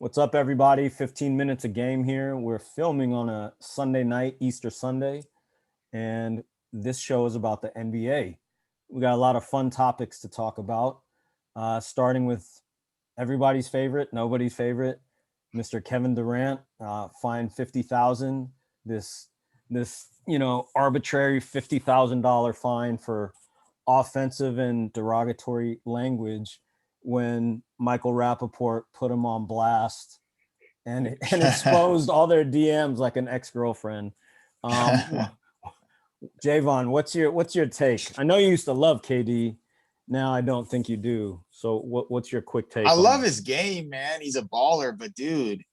What's up, everybody? 15 minutes a game here. We're filming on a Sunday night, Easter Sunday, and this show is about the NBA. We got a lot of fun topics to talk about, starting with everybody's favorite, nobody's favorite, Mr. Kevin Durant, fined 50,000. This arbitrary $50,000 fine for offensive and derogatory language when Michael Rappaport put him on blast and exposed all their DMs like an ex-girlfriend. Javon, what's your take? I know you used to love KD. Now I don't think you do. So what's your quick take? I love his game, man. He's a baller, but dude,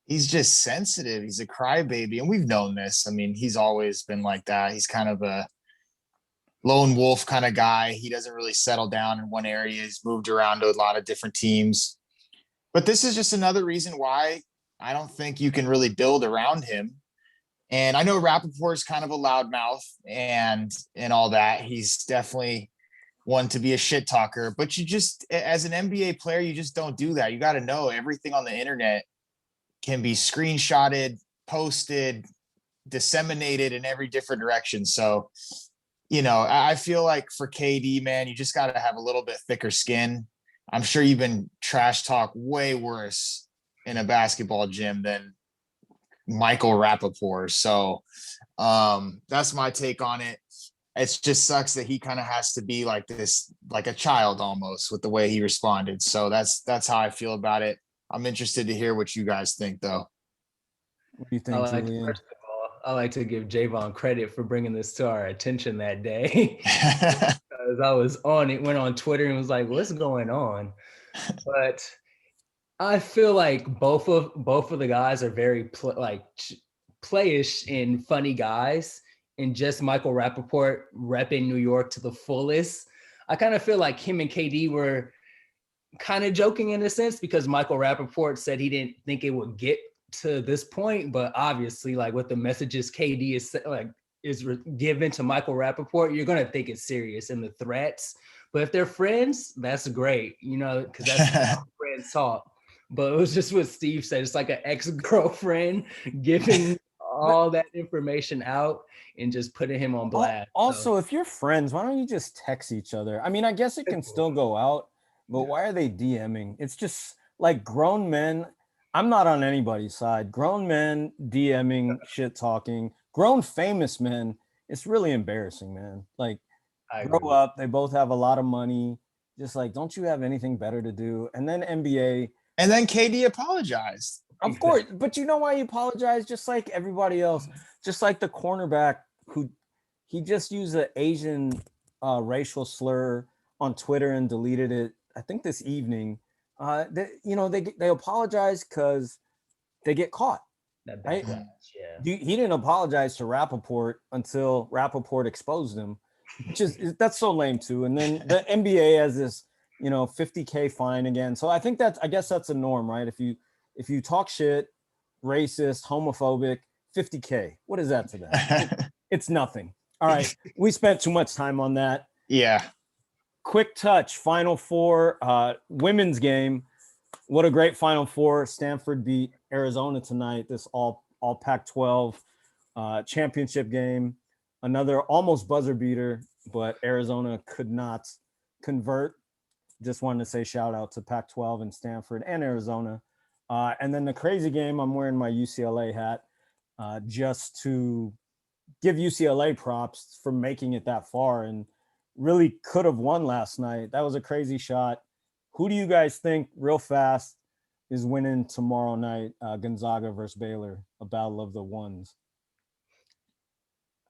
he's just sensitive. He's a crybaby, and we've known this. I mean, he's always been like that. He's kind of a lone wolf kind of guy. He doesn't really settle down in one area. He's moved around to a lot of different teams. But this is just another reason why I don't think you can really build around him. And I know Rappaport's kind of a loudmouth and all that. He's definitely one to be a shit talker. But you just, as an NBA player, you just don't do that. You got to know everything on the internet can be screenshotted, posted, disseminated in every different direction. So, I feel like for KD, man, you just got to have a little bit thicker skin. I'm sure you've been trash talk way worse in a basketball gym than Michael Rappaport. So that's my take on it. It just sucks that he kind of has to be like this, like a child almost with the way he responded. So that's how I feel about it. I'm interested to hear what you guys think, though. What do you think, Julian? First of all, I like to give Javon credit for bringing this to our attention that day. Because I was on it, went on Twitter and was like, what's going on? But I feel like both of the guys are very playish and funny guys. And just Michael Rappaport repping New York to the fullest. I kind of feel like him and KD were kind of joking in a sense because Michael Rappaport said he didn't think it would get to this point, but obviously, like with the messages KD is given to Michael Rappaport, you're gonna think it's serious and the threats. But if they're friends, that's great, because that's how friends talk. But it was just what Steve said. It's like an ex-girlfriend giving all that information out and just putting him on blast. Also, if you're friends, why don't you just text each other? I mean, I guess it can still go out, but why are they DMing? It's just like grown men. I'm not on anybody's side. Grown men DMing, shit talking, grown famous men. It's really embarrassing, man. Like, grow up. They both have a lot of money. Just like, don't you have anything better to do? And then NBA. And then KD apologized. Of course. But you know why he apologized? Just like everybody else. Just like the cornerback who he just used an Asian racial slur on Twitter and deleted it, I think this evening. They apologize because they get caught. Right? Yeah. He didn't apologize to Rappaport until Rappaport exposed him, that's so lame too. And then the NBA has this, $50K fine again. So I guess that's a norm, right? If you talk shit, racist, homophobic, $50K. What is that to them? It's nothing. All right, we spent too much time on that. Yeah. Quick touch, Final Four, women's game. What a great Final Four. Stanford beat Arizona tonight, this all Pac-12 championship game. Another almost buzzer beater, but Arizona could not convert. Just wanted to say shout out to Pac-12 and Stanford and Arizona. And then the crazy game, I'm wearing my UCLA hat just to give UCLA props for making it that far and really could have won last night. That was a crazy shot. Who do you guys think, real fast, is winning tomorrow night, Gonzaga versus Baylor, a battle of the ones?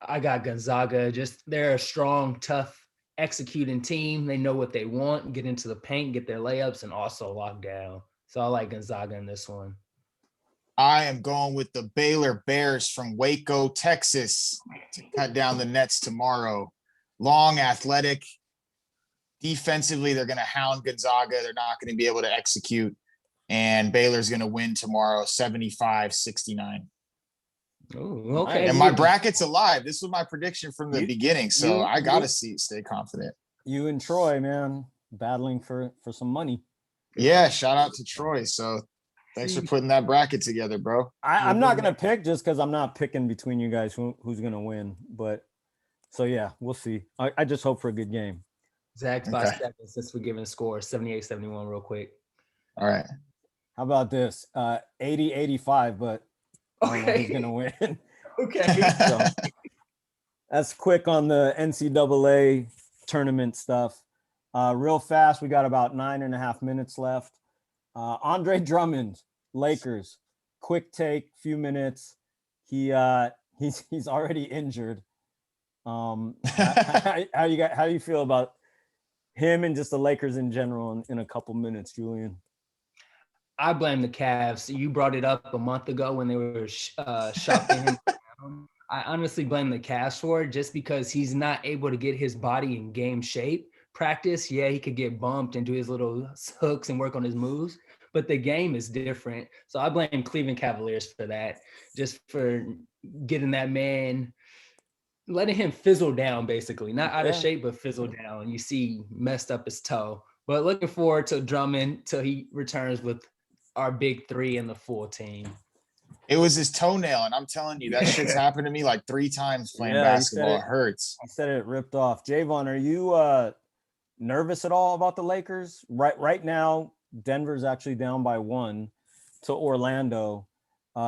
I got Gonzaga. Just they're a strong, tough, executing team. They know what they want, get into the paint, get their layups, and also lock down. So I like Gonzaga in this one. I am going with the Baylor Bears from Waco, Texas, to cut down the Nets tomorrow. Long, athletic. Defensively, they're going to hound Gonzaga. They're not going to be able to execute. And Baylor's going to win tomorrow, 75-69. Ooh, okay. And my bracket's alive. This was my prediction from the beginning, so I got to stay confident. You and Troy, man, battling for some money. Yeah, shout out to Troy. So Thanks for putting that bracket together, bro. I'm not gonna pick just because I'm not picking between you guys who's gonna win. But so yeah, we'll see. I just hope for a good game. Zach's by 7 since we're giving scores 78-71 real quick. All right. How about this? 80-85, but I don't know who's gonna win. Okay. So that's quick on the NCAA tournament stuff. Real fast, we got about 9.5 minutes left. Andre Drummond, Lakers. Quick take, few minutes. He's already injured. How do you feel about him and just the Lakers in general in a couple minutes, Julian? I blame the Cavs. You brought it up a month ago when they were shopping him around. I honestly blame the Cavs for it just because he's not able to get his body in game shape. Practice, yeah, he could get bumped and do his little hooks and work on his moves, but the game is different. So I blame Cleveland Cavaliers for that, just for getting that man, letting him fizzle down, basically. Not out of shape, but fizzle down. You see messed up his toe. But looking forward to Drummond till he returns with our big three and the full team. It was his toenail, and I'm telling you, that shit's happened to me like 3 times playing basketball. It hurts. He said it ripped off. Javon, are you nervous at all about the Lakers? Right now, Denver's actually down by 1 to Orlando.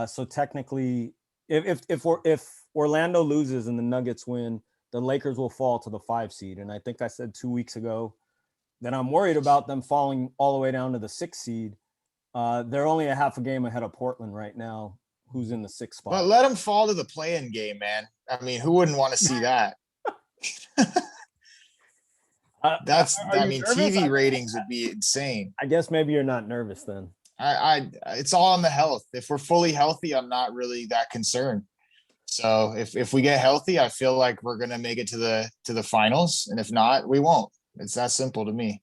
So technically, if Orlando loses and the Nuggets win, the Lakers will fall to the 5 seed. And I think I said 2 weeks ago that I'm worried about them falling all the way down to the 6 seed. They're only a half a game ahead of Portland right now, who's in the 6th spot. But let them fall to the play-in game, man. I mean, who wouldn't want to see that? TV ratings would be insane. I guess maybe you're not nervous then. It's all on the health. If we're fully healthy, I'm not really that concerned. So if we get healthy, I feel like we're gonna make it to the finals, and if not, we won't. It's that simple to me.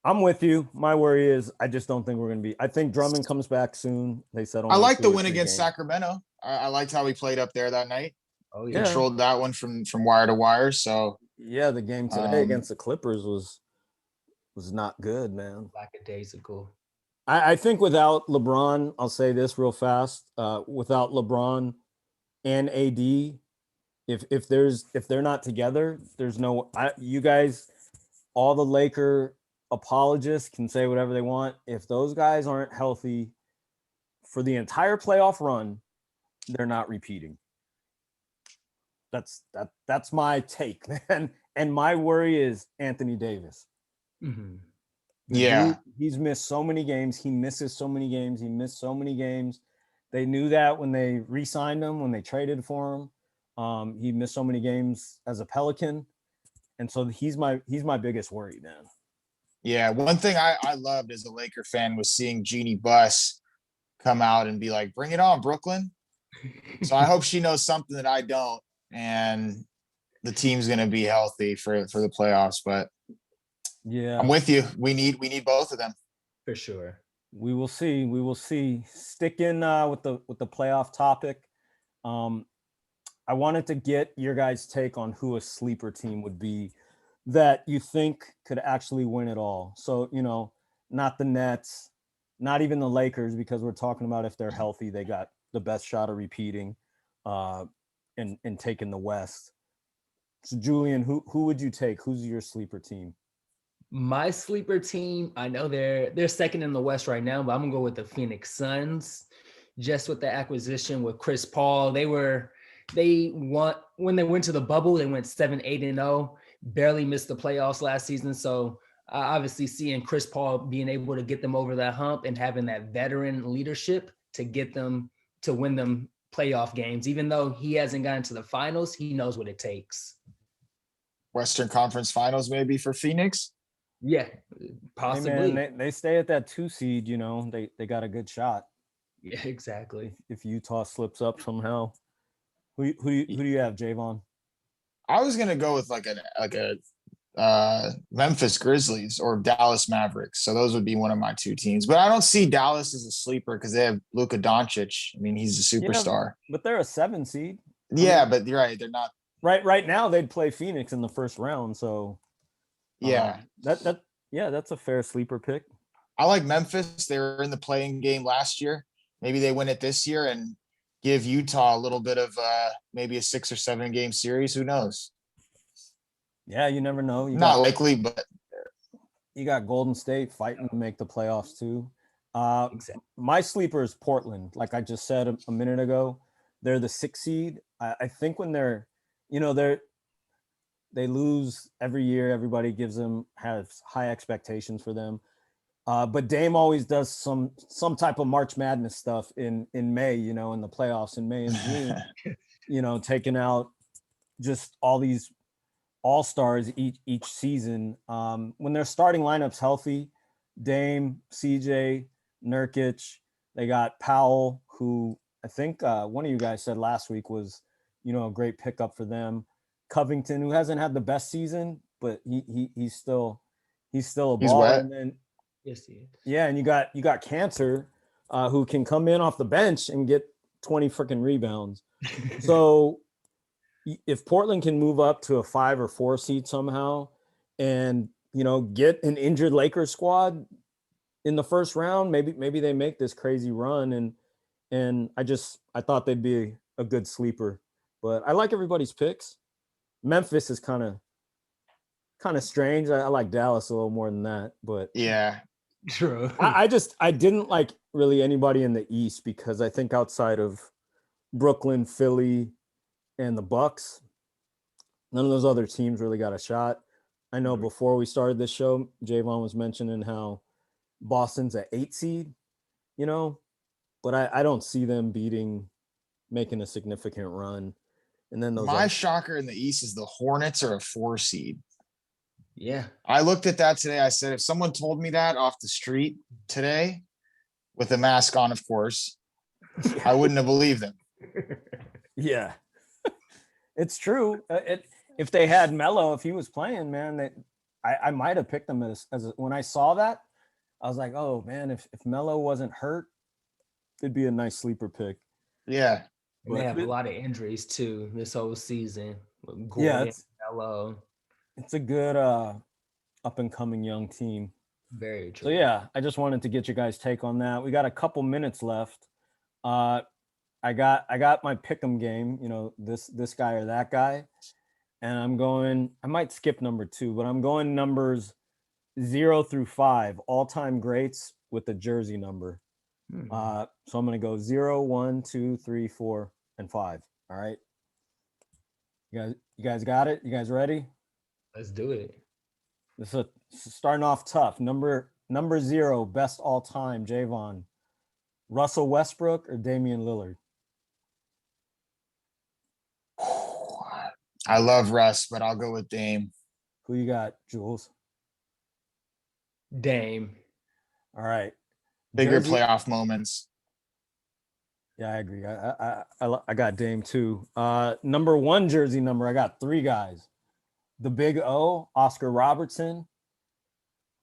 I'm with you. My worry is I just don't think we're going to be. I think Drummond comes back soon. They said. I like the win against Sacramento. I liked how he played up there that night. Oh yeah, controlled that one from wire to wire. So yeah, the game today against the Clippers was not good, man. Lackadaisical. I think without LeBron, I'll say this real fast. Without LeBron and AD, if they're not together, there's no. You guys, all the Laker apologists can say whatever they want. If those guys aren't healthy for the entire playoff run, they're not repeating. That's my take, man. And my worry is Anthony Davis. Mm-hmm. Yeah, he's missed so many games. He misses so many games. He missed so many games. They knew that when they re-signed him, when they traded for him. He missed so many games as a Pelican, and so he's my biggest worry, man. Yeah, one thing I loved as a Laker fan was seeing Jeannie Buss come out and be like, "Bring it on, Brooklyn." So I hope she knows something that I don't, and the team's going to be healthy for the playoffs. But yeah, I'm with you. We need both of them for sure. We will see. We will see. Sticking with the playoff topic. I wanted to get your guys' take on who a sleeper team would be that you think could actually win it all. So, not the Nets, not even the Lakers, because we're talking about if they're healthy, they got the best shot of repeating and taking the West. So, Julian, who would you take? Who's your sleeper team? My sleeper team, I know they're second in the West right now, but I'm gonna go with the Phoenix Suns. Just with the acquisition with Chris Paul, they won when they went to the bubble. They went 7-8-0. Barely missed the playoffs last season. So obviously seeing Chris Paul being able to get them over that hump and having that veteran leadership to get them to win them playoff games, even though he hasn't gotten to the finals, he knows what it takes. Western Conference Finals maybe for Phoenix. Yeah, possibly. Hey man, they stay at that 2 seed, they got a good shot. Yeah, exactly. If Utah slips up somehow. Who do you have, Javon? I was gonna go with like a Memphis Grizzlies or Dallas Mavericks. So those would be one of my 2 teams. But I don't see Dallas as a sleeper because they have Luka Doncic. I mean, he's a superstar. Yeah, but they're a 7 seed. Yeah, but you're right. They're not. Right now they'd play Phoenix in the first round. So yeah, that's a fair sleeper pick. I like Memphis. They were in the playing game last year. Maybe they win it this year and give Utah a little bit of maybe a 6 or 7 game series. Who knows? Yeah, you never know. Not likely, but you got Golden State fighting to make the playoffs too. Exactly. My sleeper is Portland. Like I just said a minute ago, they're the 6th seed. I think when they lose every year, everybody has high expectations for them. But Dame always does some type of March Madness stuff in May, in the playoffs in May and June, taking out just all these all-stars each season. When their starting lineup's healthy, Dame, CJ, Nurkic, they got Powell, who I think one of you guys said last week was, a great pickup for them. Covington, who hasn't had the best season, but he's still a baller. wet. And then Yes, he is. yeah, and you got Cancer, who can come in off the bench and get 20 freaking rebounds. So if Portland can move up to a 5 or 4 seed somehow and, get an injured Lakers squad in the first round, maybe they make this crazy run. And I thought they'd be a good sleeper, but I like everybody's picks. Memphis is kind of strange. I like Dallas a little more than that, but yeah. True. I didn't like really anybody in the East because I think outside of Brooklyn, Philly, and the Bucks, none of those other teams really got a shot. I know before we started this show, Javon was mentioning how Boston's an 8 seed, but I don't see them making a significant run. And then My shocker in the East is the Hornets are a 4 seed. Yeah. I looked at that today. I said, if someone told me that off the street today, with a mask on, of course, I wouldn't have believed them. Yeah, it's true. If they had Melo, if he was playing, man, I might have picked them as when I saw that, I was like, oh man, if Melo wasn't hurt, it'd be a nice sleeper pick. Yeah. And they have a lot of injuries too this whole season. Gordon, yeah, Melo. It's a good up and coming young team. Very true. So yeah, I just wanted to get your guys' take on that. We got a couple minutes left. I got my pick'em game, this guy or that guy. And I might skip number 2, but I'm going numbers 0 through 5, all-time greats with the jersey number. So I'm going to go 0, 1, 2, 3, 4, and 5. All right. You guys got it? You guys ready? Let's do it. This is starting off tough. Number 0, best all time, Javon. Russell Westbrook or Damian Lillard? I love Russ, but I'll go with Dame. Who you got, Jules? Dame. All right. Bigger playoff moments. Yeah, I agree. I got Dame too. Number 1 jersey number, I got 3 guys. The Big O, Oscar Robertson,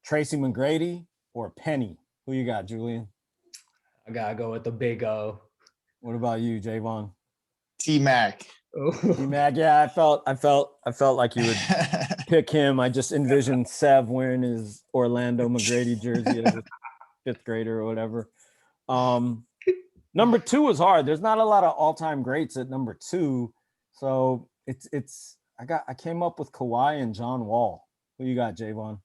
Tracy McGrady, or Penny. Who you got, Julian? I gotta go with the Big O. What about you, Javon? T-Mac. T-Mac, yeah, I felt like you would pick him. I just envisioned Sev wearing his Orlando McGrady jersey as a 5th grader or whatever. Number 2 was hard. There's not a lot of all-time greats at number 2, so I came up with Kawhi and John Wall. Who you got, Javon?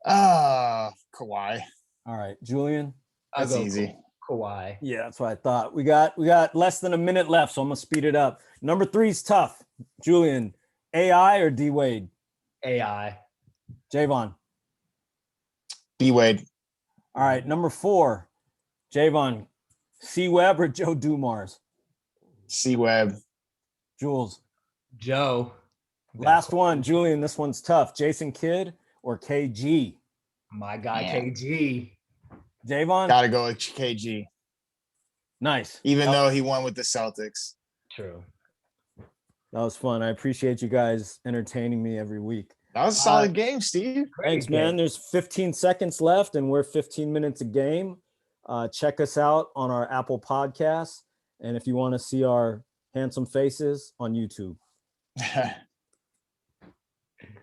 Kawhi. All right, Julian. That's easy. Kawhi. Yeah, that's what I thought. We got less than a minute left, so I'm gonna speed it up. Number 3's tough. Julian, AI or D Wade? AI. Javon. D Wade. All right, number 4, Javon, C Webb or Joe Dumars? C Webb. Jules. Joe. Last one, Julian. This one's tough. Jason Kidd or KG? My guy, KG. Javon? Gotta go with KG. Nice. Even though he won with the Celtics. True. That was fun. I appreciate you guys entertaining me every week. That was a solid game, Steve. Thanks, man. There's 15 seconds left, and we're 15 minutes a game. Check us out on our Apple Podcasts, and if you want to see our handsome faces, on YouTube.